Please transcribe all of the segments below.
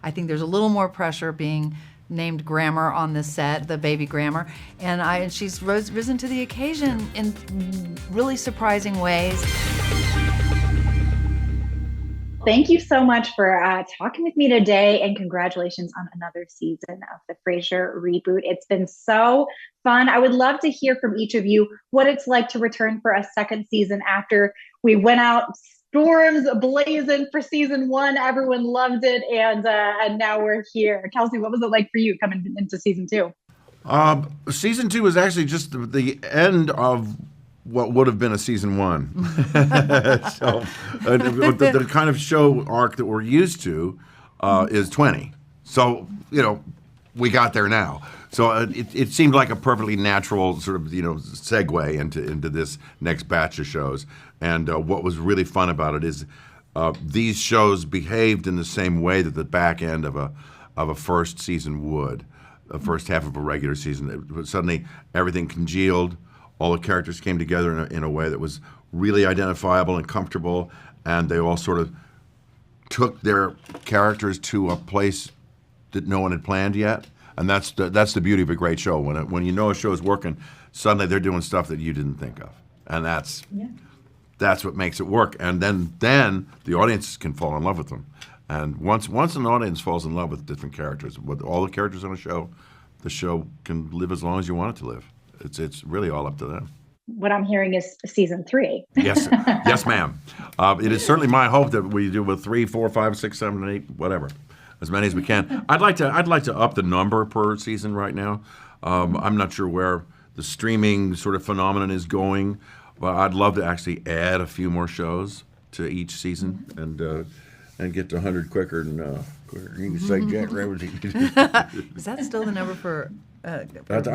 I think there's a little more pressure being named Grammer on this set, the baby Grammer, and she's risen to the occasion in really surprising ways. Thank you so much for talking with me today, and congratulations on another season of the Frasier reboot. It's been so fun. I would love to hear from each of you what it's like to return for a second season after we went out storms blazing for season one. Everyone loved it, and now we're here. Kelsey, what was it like for you coming into season two? Season two was actually just the end of what would have been a season one. So the kind of show arc that we're used to is 20. So, we got there now. So it seemed like a perfectly natural sort of, segue into this next batch of shows. And what was really fun about it is these shows behaved in the same way that the back end of a first season would, the first half of a regular season. Suddenly everything congealed. All the characters came together in a way that was really identifiable and comfortable, and they all sort of took their characters to a place that no one had planned yet. And that's the beauty of a great show. When you know a show is working, suddenly they're doing stuff that you didn't think of, and that's what makes it work. And then the audience can fall in love with them. And once an audience falls in love with different characters, with all the characters on a show, the show can live as long as you want it to live. It's really all up to them. What I'm hearing is season three. Yes, yes, ma'am. It is certainly my hope that we do with 3, 4, 5, 6, 7, 8, whatever, as many as we can. I'd like to up the number per season right now. I'm not sure where the streaming sort of phenomenon is going, but I'd love to actually add a few more shows to each season and get to 100 quicker than you can say Jack Rabbit. Is that still the number for? I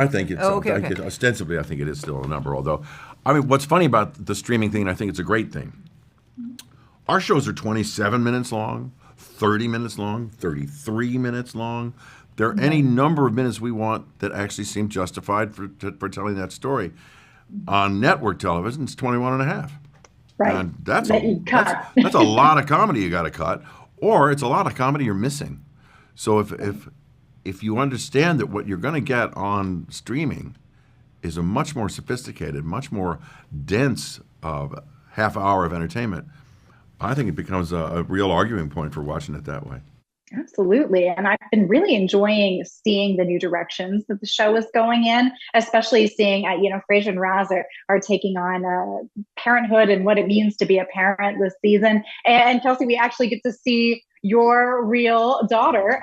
think it's. Okay. Ostensibly, I think it is still a number. Although, what's funny about the streaming thing, and I think it's a great thing. Our shows are 27 minutes long, 30 minutes long, 33 minutes long. There are any number of minutes we want that actually seem justified for telling that story. On network television, it's 21 and a half. Right. And that's a lot of comedy you got to cut, or it's a lot of comedy you're missing. So if you understand that what you're going to get on streaming is a much more sophisticated, much more dense half hour of entertainment, I think it becomes a real arguing point for watching it that way. Absolutely. And I've been really enjoying seeing the new directions that the show is going in, especially seeing, Frasier and Raz are taking on parenthood and what it means to be a parent this season. And Kelsey, we actually get to see your real daughter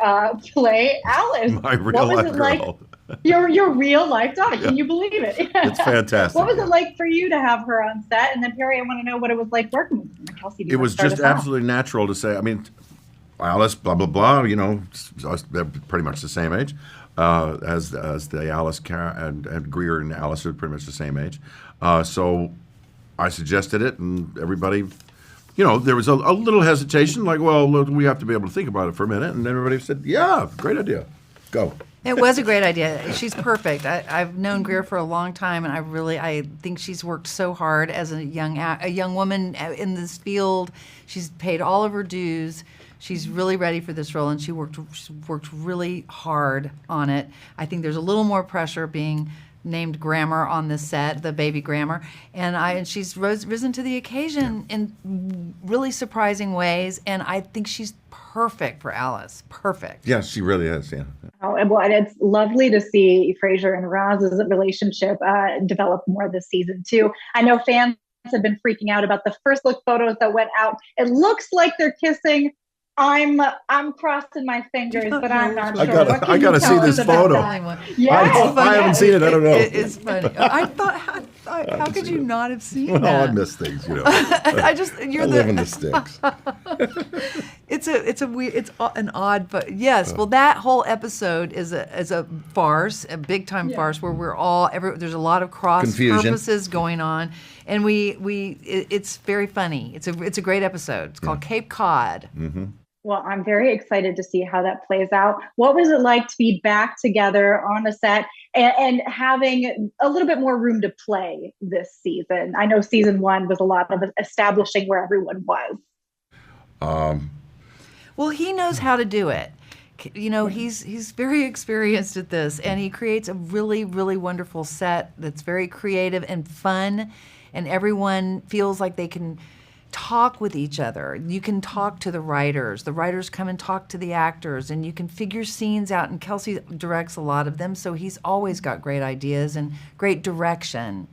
play Alice. My real life girl. Like? Your real life daughter. Can you believe it? It's fantastic. What was it like for you to have her on set? And then Peri, I want to know what it was like working with her. Kelsey, it was just absolutely natural to say. Alice, blah blah blah. They're pretty much the same age as the Alice and Greer and Alice are pretty much the same age. So I suggested it, and everybody, there was a little hesitation, like, well, look, we have to be able to think about it for a minute, and everybody said, yeah, great idea, go. It was a great idea. She's perfect. I've known Greer for a long time, and I think she's worked so hard as a young woman in this field. She's paid all of her dues. She's really ready for this role, and she's worked really hard on it. I think there's a little more pressure being named Grammer on this set, the baby Grammer, and she's risen to the occasion in really surprising ways, and I think she's perfect for Alice. Perfect. Yes, she really is, yeah. Oh, and it's lovely to see Frasier and Raz's relationship develop more this season, too. I know fans have been freaking out about the first look photos that went out. It looks like they're kissing. I'm crossing my fingers, but I'm not sure. I gotta see this photo. Yes. I haven't seen it. I don't know. It's funny. I thought, how could you not have seen that? I miss things, I live in the sticks. It's an odd, but yes. Well, that whole episode is a farce, a big time farce where there's a lot of cross purposes going on, and it's very funny. It's a great episode. It's called Cape Cod. Mm-hmm. Well, I'm very excited to see how that plays out. What was it like to be back together on a set and having a little bit more room to play this season? I know season one was a lot of establishing where everyone was. Well, he knows how to do it. You know, he's very experienced at this, and he creates a really, really wonderful set that's very creative and fun, and everyone feels like they can talk with each other. You can talk to the writers. The writers come and talk to the actors, and you can figure scenes out, and Kelsey directs a lot of them, so he's always got great ideas and great direction.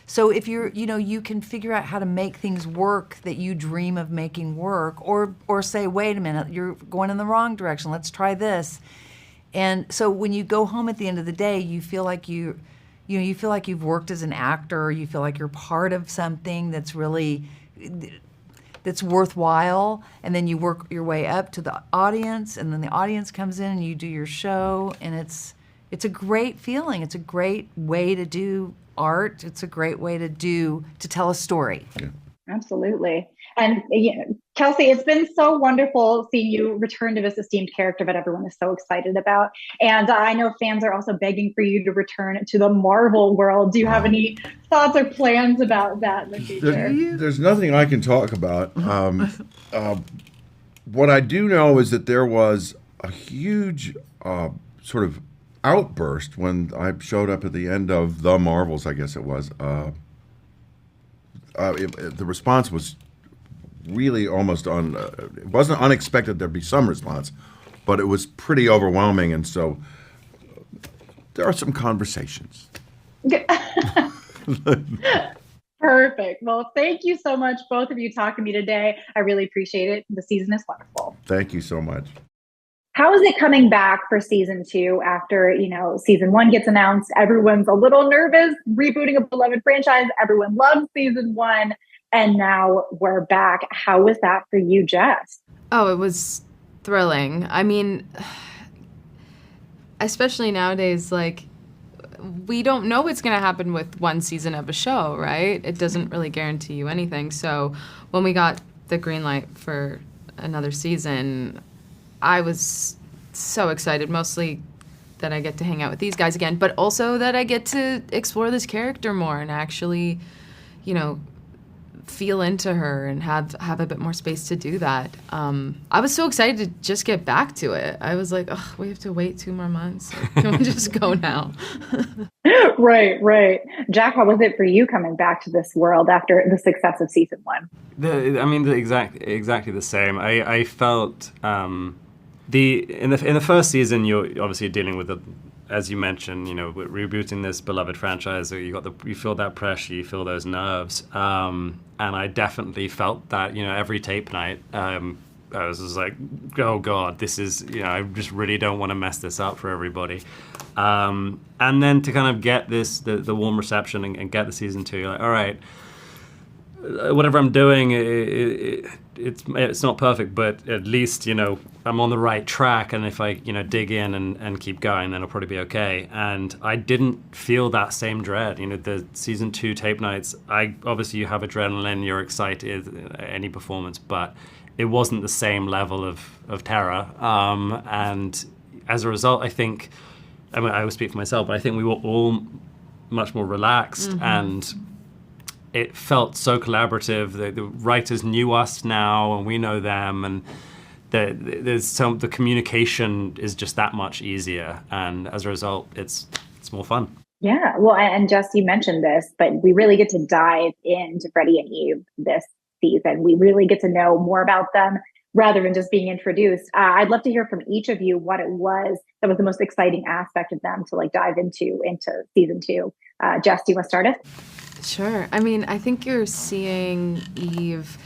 So if you can figure out how to make things work that you dream of making work, or say, wait a minute, you're going in the wrong direction. Let's try this. And so when you go home at the end of the day, you feel like you feel like you've worked as an actor. You feel like you're part of something that's worthwhile. And then you work your way up to the audience, and then the audience comes in and you do your show, and it's a great feeling. It's a great way to do art. It's a great way to tell a story. Yeah. Absolutely. And Kelsey, it's been so wonderful seeing you return to this esteemed character that everyone is so excited about. And I know fans are also begging for you to return to the Marvel world. Do you have any thoughts or plans about that in the future? There's nothing I can talk about. What I do know is that there was a huge sort of outburst when I showed up at the end of The Marvels, I guess it was. The response was really almost it wasn't unexpected there'd be some response, but it was pretty overwhelming, and so there are some conversations. Perfect. Well, thank you so much, both of you, talking to me today. I really appreciate it. The season is wonderful. Thank you so much. How is it coming back for season 2 after, season 1 gets announced? Everyone's a little nervous, rebooting a beloved franchise. Everyone loves season 1, and now we're back. How was that for you, Jess? Oh, it was thrilling. I mean, especially nowadays, like, we don't know what's going to happen with one season of a show, right? It doesn't really guarantee you anything. So when we got the green light for another season, I was so excited, mostly that I get to hang out with these guys again, but also that I get to explore this character more and actually, feel into her and have a bit more space to do that. I was so excited to just get back to it. I was like, oh, we have to wait 2 more months. Like, can we just go now? Right. Jack, how was it for you coming back to this world after the success of season 1? Exactly the same. I felt in the first season, you're obviously dealing with as you mentioned, rebooting this beloved franchise. So you feel that pressure, you feel those nerves, and I definitely felt that. Every tape night, I was just like, oh God, this is. I just really don't want to mess this up for everybody. And then to kind of get the warm reception and get the season 2, you're like, all right. Whatever I'm doing, it's not perfect, but at least I'm on the right track. And if I dig in and keep going, then I'll probably be okay. And I didn't feel that same dread. The season 2 tape nights. Obviously you have adrenaline, you're excited any performance, but it wasn't the same level of terror. And as a result, I think I will speak for myself, but I think we were all much more relaxed and. It felt so collaborative. The writers knew us now, and we know them, and the communication is just that much easier. And as a result, it's more fun. Yeah, well, and Jess, you mentioned this, but we really get to dive into Freddie and Eve this season. We really get to know more about them rather than just being introduced. I'd love to hear from each of you what it was that was the most exciting aspect of them to dive into season 2. Jess, do you want to start us? Sure. I mean, I think you're seeing Eve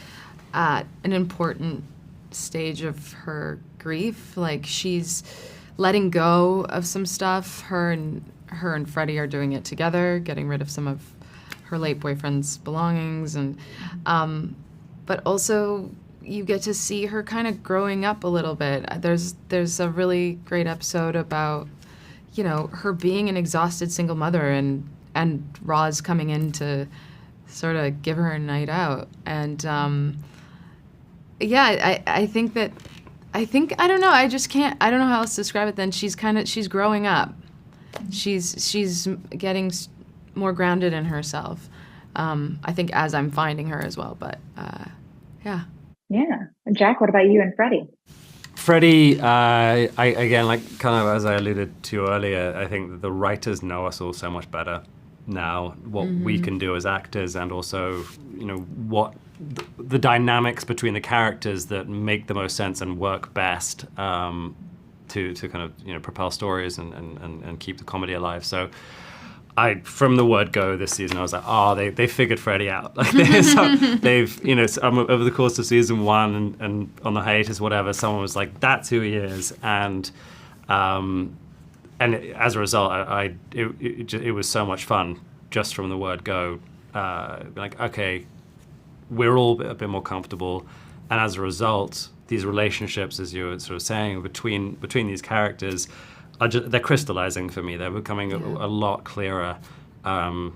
at an important stage of her grief. Like, she's letting go of some stuff. Her and Freddie are doing it together, getting rid of some of her late boyfriend's belongings, and but also you get to see her kind of growing up a little bit. There's a really great episode about her being an exhausted single mother and Roz coming in to sort of give her a night out. And I think I don't know, I don't know how else to describe it than she's growing up. She's getting more grounded in herself. I think as I'm finding her as well, but yeah. Yeah. Jack, what about you and Freddie? Freddie, again, like kind of as I alluded to earlier, I think that the writers know us all so much better now, what we can do as actors, and also, what the dynamics between the characters that make the most sense and work best to kind of propel stories and keep the comedy alive. So from the word go this season, I was like, they figured Freddie out. Like they've over the course of season 1 and on the hiatus, whatever, someone was like, that's who he is, and as a result, it was so much fun just from the word go. Like, okay, we're all a bit more comfortable, and as a result, these relationships, as you were sort of saying, between these characters, they're crystallizing for me. They're becoming a lot clearer, and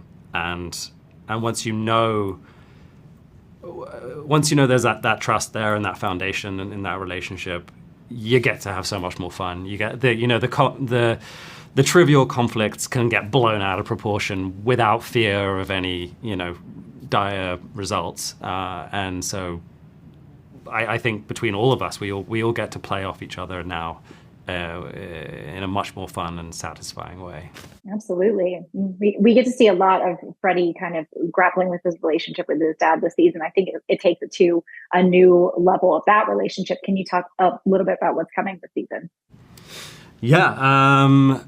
once you know there's that trust there and that foundation in that relationship, you get to have so much more fun. You get the trivial conflicts can get blown out of proportion without fear of any dire results, and so I think between all of us, we all get to play off each other now in a much more fun and satisfying way. Absolutely. We get to see a lot of Freddie kind of grappling with his relationship with his dad this season. I think it takes it to a new level of that relationship. Can you talk a little bit about what's coming this season? Yeah.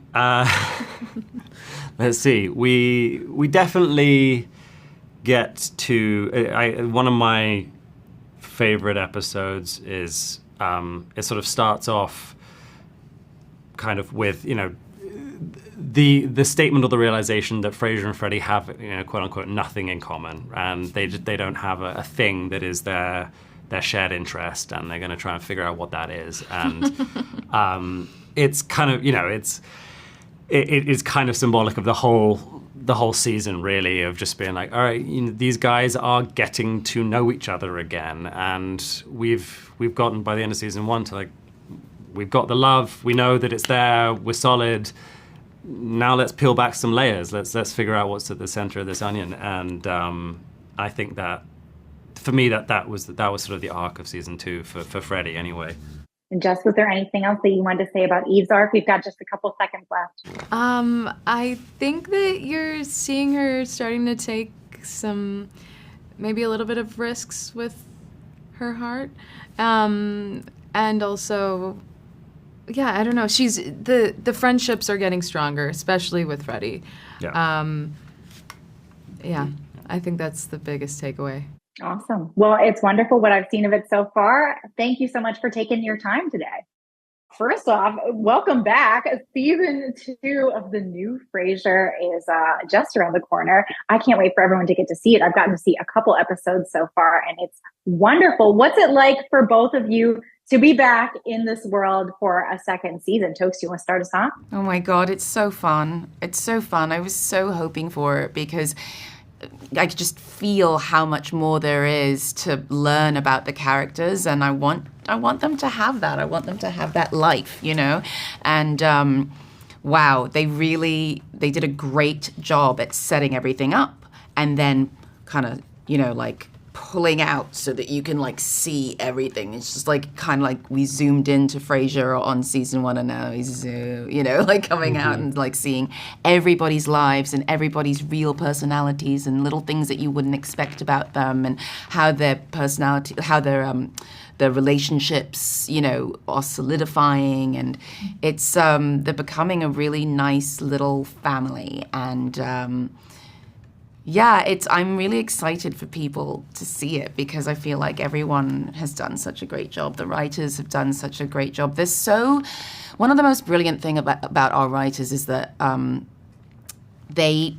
Let's see. We definitely get to one of my favorite episodes is it sort of starts off kind of with the statement or the realization that Frasier and Freddie have quote unquote nothing in common, and they don't have a thing that is their shared interest, and they're going to try and figure out what that is. And it's kind of it is kind of symbolic of the whole season, really, of just being like, all right, these guys are getting to know each other again, and we've gotten by the end of season 1 to we've got the love, we know that it's there, we're solid. Now let's peel back some layers. Let's figure out what's at the center of this onion. And I think that for me that was sort of the arc of season 2 for Freddie anyway. And Jess, was there anything else that you wanted to say about Eve's arc? We've got just a couple seconds left. I think that you're seeing her starting to take maybe a little bit of risks with her heart. And also, yeah, I don't know. She's the friendships are getting stronger, especially with Freddie. Yeah. Yeah, I think that's the biggest takeaway. Awesome. Well, it's wonderful what I've seen of it so far. Thank you so much for taking your time today. First off, welcome back. Season 2 of the new Frasier is just around the corner. I can't wait for everyone to get to see it. I've gotten to see a couple episodes so far, and it's wonderful. What's it like for both of you to be back in this world for a second season? Tokes, you want to start us off? Oh my God, it's so fun. It's so fun. I was so hoping for it because I could just feel how much more there is to learn about the characters, and I want them to have that. I want them to have that life, And wow, they did a great job at setting everything up, and then kind of pulling out so that you can see everything. It's just kind of we zoomed into Frasier on season 1, and now he's coming out and seeing everybody's lives and everybody's real personalities and little things that you wouldn't expect about them, and how their personality, how their relationships, are solidifying, and it's they're becoming a really nice little family. And yeah, I'm really excited for people to see it because I feel like everyone has done such a great job. The writers have done such a great job. One of the most brilliant thing about our writers is that they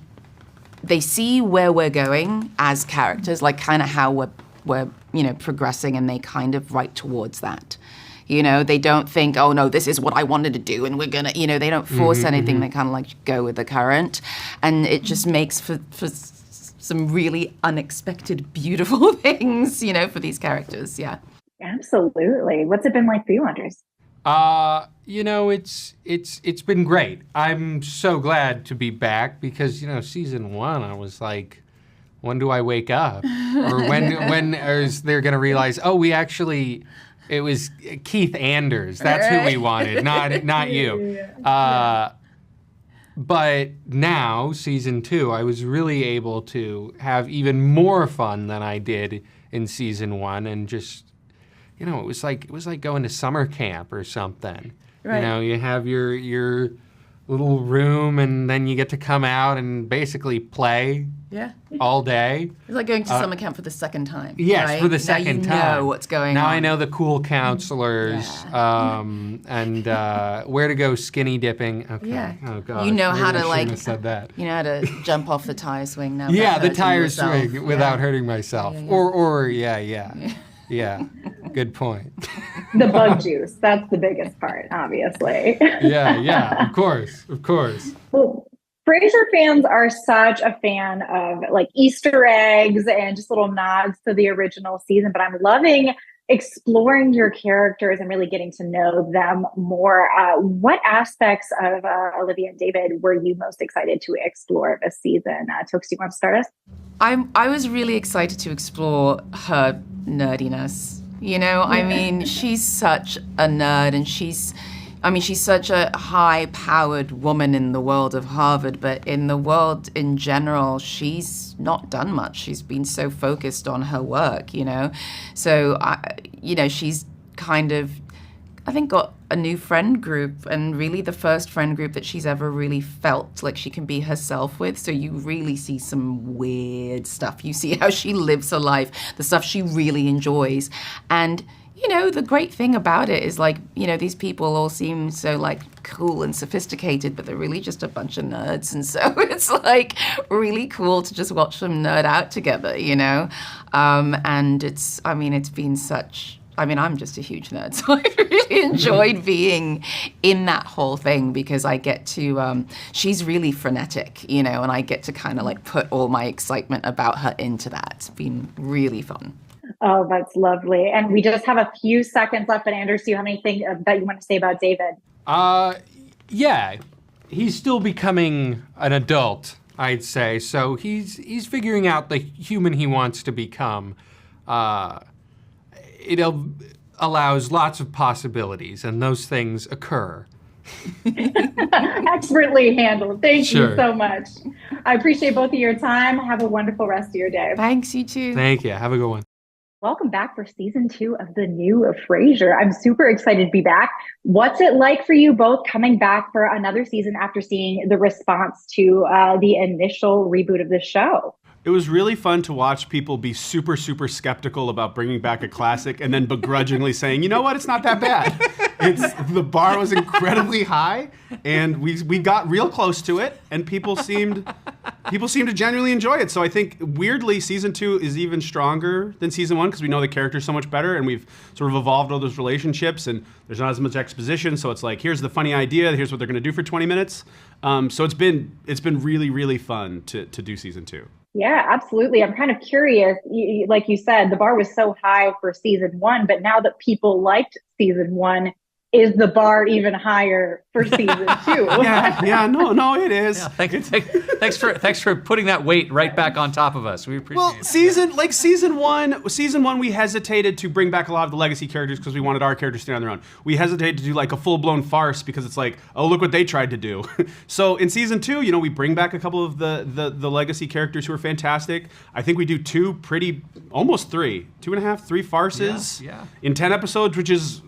see where we're going as characters, kind of how we're progressing, and they kind of write towards that. They don't think, oh no, this is what I wanted to do, and we're gonna, they don't force anything. They kind of go with the current, and it just makes for some really unexpected, beautiful things, for these characters. Yeah, absolutely. What's it been like for you, Andres? It's been great. I'm so glad to be back because season 1, I was like, when do I wake up, or when is they're gonna realize, oh, we actually It was Keith Anders. That's who we wanted, not you. But now, season 2, I was really able to have even more fun than I did in season 1, and just, it was like going to summer camp or something. Right. You have your little room, and then you get to come out and basically play all day. It's like going to summer camp for the second time. Yes, right? for the second time. Now you know what's going on. Now I know the cool counselors and where to go skinny dipping. Okay. Yeah. Oh God. You know Maybe how I to shouldn't have said that. You know how to jump off the tire swing now. Yeah, the without tire hurting yourself. swing without hurting myself. Yeah. Yeah. Good point. The bug juice. That's the biggest part, obviously. Yeah. Of course. Well, Frasier fans are such a fan of like Easter eggs and just little nods to the original season, but I'm loving exploring your characters and really getting to know them more. What aspects of Olivia and David were you most excited to explore this season? Tokes, do you want to start us? I was really excited to explore her nerdiness. I mean, she's such a nerd, and she's such a high-powered woman in the world of Harvard, but in the world in general, she's not done much. She's been so focused on her work, So, she's kind of, I think, got a new friend group, and really the first friend group that she's ever really felt like she can be herself with. So you really see some weird stuff. You see how she lives her life, the stuff she really enjoys. And, the great thing about it is these people all seem so cool and sophisticated, but they're really just a bunch of nerds. And so it's really cool to just watch them nerd out together, and it's been such, I'm just a huge nerd, so I really enjoyed being in that whole thing because I get to, she's really frenetic, and I get to kind of put all my excitement about her into that. It's been really fun. Oh, that's lovely. And we just have a few seconds left, but Anders, do you have anything that you want to say about David? Yeah, he's still becoming an adult, I'd say. So he's figuring out the human he wants to become. It allows lots of possibilities, and those things occur. Expertly handled. Thank you so much. I appreciate both of your time. Have a wonderful rest of your day. Thanks, you too. Thank you. Have a good one. Welcome back for season 2 of the new Frasier. I'm super excited to be back. What's it like for you both coming back for another season after seeing the response to the initial reboot of the show? It was really fun to watch people be super, super skeptical about bringing back a classic and then begrudgingly saying, you know what, it's not that bad. The bar was incredibly high, and we got real close to it, and people seemed to genuinely enjoy it. So I think, weirdly, season 2 is even stronger than season 1 because we know the characters so much better, and we've sort of evolved all those relationships, and there's not as much exposition. So it's like, here's the funny idea, here's what they're going to do for 20 minutes. So it's been really, really fun to do season 2. Yeah, absolutely. I'm kind of curious. Like you said, the bar was so high for season 1, but now that people liked season 1, is the bar even higher for season 2? No, it is. Yeah, thanks for putting that weight right back on top of us. We appreciate it. Season one, we hesitated to bring back a lot of the legacy characters because we wanted our characters to stand on their own. We hesitated to do a full-blown farce because it's oh, look what they tried to do. So in season 2, we bring back a couple of the legacy characters who are fantastic. I think we do 2.5, 3 farces in 10 episodes, which is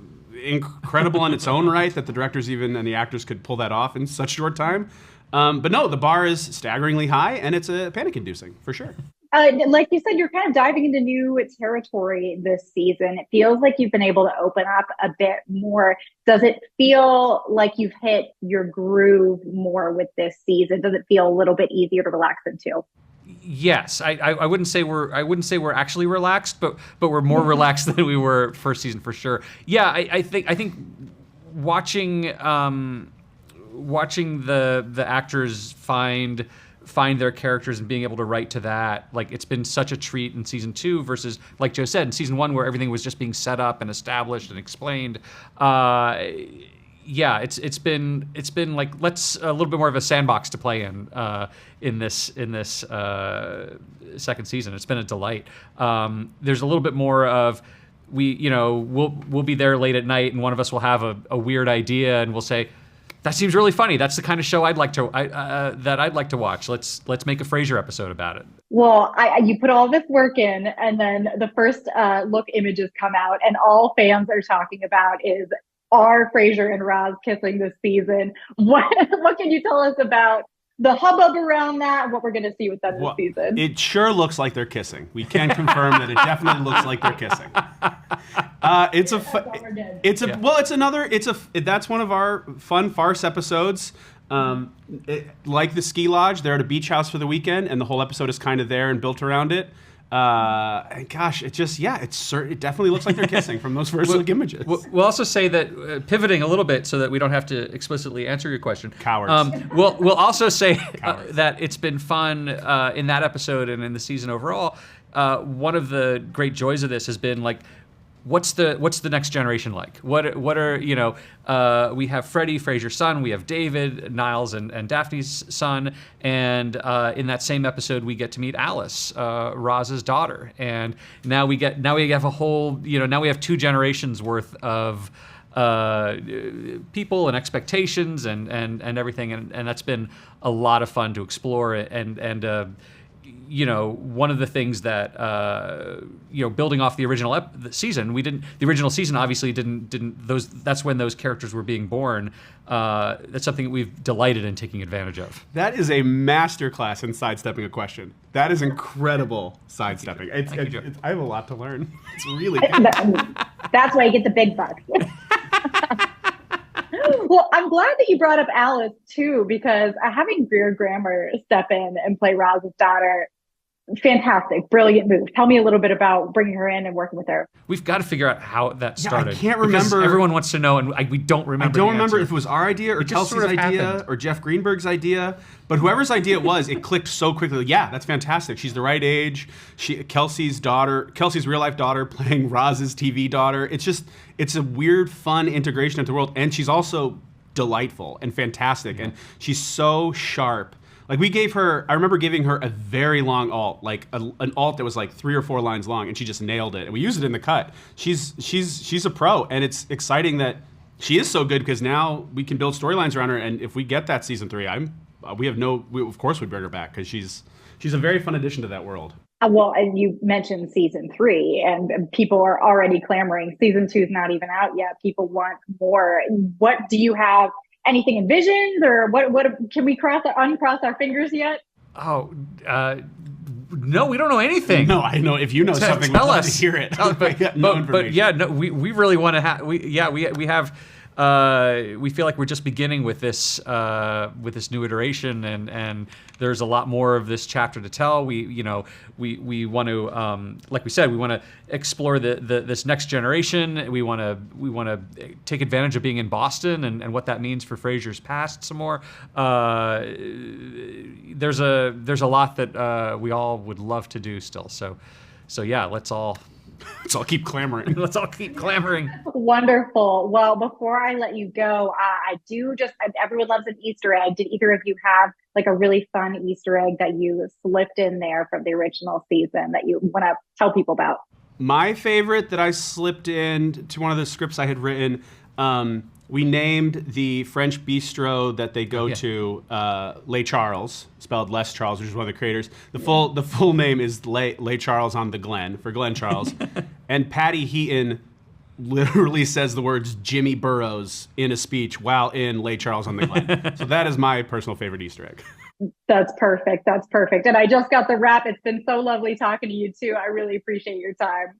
incredible in its own right that the directors and the actors could pull that off in such short time. But no, the bar is staggeringly high, and it's panic-inducing for sure. Like you said, you're kind of diving into new territory this season. It feels like you've been able to open up a bit more. Does it feel like you've hit your groove more with this season? Does it feel a little bit easier to relax into? Yes, I wouldn't say we're actually relaxed, but we're more relaxed than we were first season for sure. Yeah, I think watching the actors find their characters and being able to write to that, it's been such a treat in season 2 versus, like Joe said, in season 1 where everything was just being set up and established and explained. Yeah, it's been let's a little bit more of a sandbox to play in this second season. It's been a delight. There's a little bit more of we'll be there late at night, and one of us will have a weird idea, and we'll say, that seems really funny. That's the kind of show I'd like to watch. Let's make a Frasier episode about it. Well, you put all this work in, and then the first look images come out, and all fans are talking about is, are Frasier and Roz kissing this season? What can you tell us about the hubbub around that, what we're going to see with them this season? It sure looks like they're kissing. We can confirm that it definitely looks like they're kissing. That's one of our fun farce episodes. Like the ski lodge, they're at a beach house for the weekend, and the whole episode is kind of there and built around it. And gosh, it definitely looks like they're kissing from those first look images. We'll also say that, pivoting a little bit so that we don't have to explicitly answer your question. Cowards. We'll also say that it's been fun in that episode and in the season overall. One of the great joys of this has been like, what's the next generation like? What are we have Freddie, Frasier's son, we have David, Niles and Daphne's son, and in that same episode we get to meet Alice, Roz's daughter, and now we have a whole now we have 2 generations worth of people and expectations and everything, and that's been a lot of fun to explore, and one of the things that building off the original season, the original season obviously didn't that's when those characters were being born. That's something that we've delighted in taking advantage of. That is a masterclass in sidestepping a question. That is incredible sidestepping. I have a lot to learn. It's really good. That's why you get the big bucks. Well, I'm glad that you brought up Alice too, because having Peri Grammer step in and play Roz's daughter, fantastic, brilliant move. Tell me a little bit about bringing her in and working with her. We've got to figure out how that started. I can't remember. Everyone wants to know, and we don't remember. I don't remember if it was our idea or Kelsey's sort of idea happened. or Jeff Greenberg's idea, but whoever's idea it was, it clicked so quickly. Yeah, that's fantastic. She's the right age. Kelsey's real life daughter playing Roz's TV daughter. It's a weird, fun integration into the world, and she's also delightful and fantastic, and she's so sharp. Like I remember giving her a very long alt, like an alt that was like 3 or 4 lines long, and she just nailed it. And we used it in the cut. She's a pro, and it's exciting that she is so good because now we can build storylines around her. And if we get that season 3, of course we'd bring her back because she's a very fun addition to that world. Well, and you mentioned season 3, and people are already clamoring. Season 2 is not even out yet. People want more. What do you have? Anything envisioned, or what? Can we uncross our fingers yet? Oh, no, we don't know anything. No, I know. If you know something, tell we'd love us. to hear it. But yeah, no, we really want to have. We have. We feel like we're just beginning with this new iteration, and there's a lot more of this chapter to tell. We want to, like we said, we want to explore this next generation. We want to take advantage of being in Boston and what that means for Frasier's past some more. There's a lot that we all would love to do still. So yeah, let's all keep clamoring. Let's all keep clamoring. Wonderful. Well, before I let you go, everyone loves an Easter egg. Did either of you have like a really fun Easter egg that you slipped in there from the original season that you want to tell people about? My favorite that I slipped in to one of the scripts I had written, we named the French bistro that they go to Les Charles, spelled Les Charles, which is one of the creators. The full name is Les Charles on the Glen, for Glen Charles. And Patty Heaton literally says the words Jimmy Burrows in a speech while in Les Charles on the Glen. So that is my personal favorite Easter egg. That's perfect. And I just got the wrap. It's been so lovely talking to you too. I really appreciate your time.